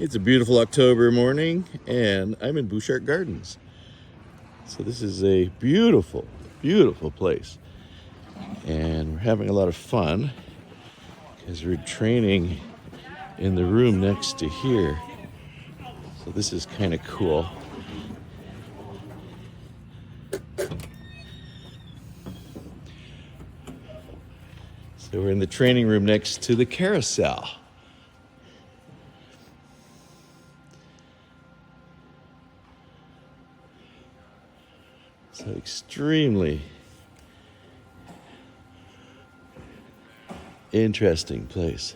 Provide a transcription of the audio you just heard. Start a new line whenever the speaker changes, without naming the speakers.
It's a beautiful October morning, and I'm in Bouchard Gardens. So this is a beautiful, beautiful place. And we're having a lot of fun because we're training in the room next to here. So this is kind of cool. So we're in the training room next to the Carousel. So extremely interesting place.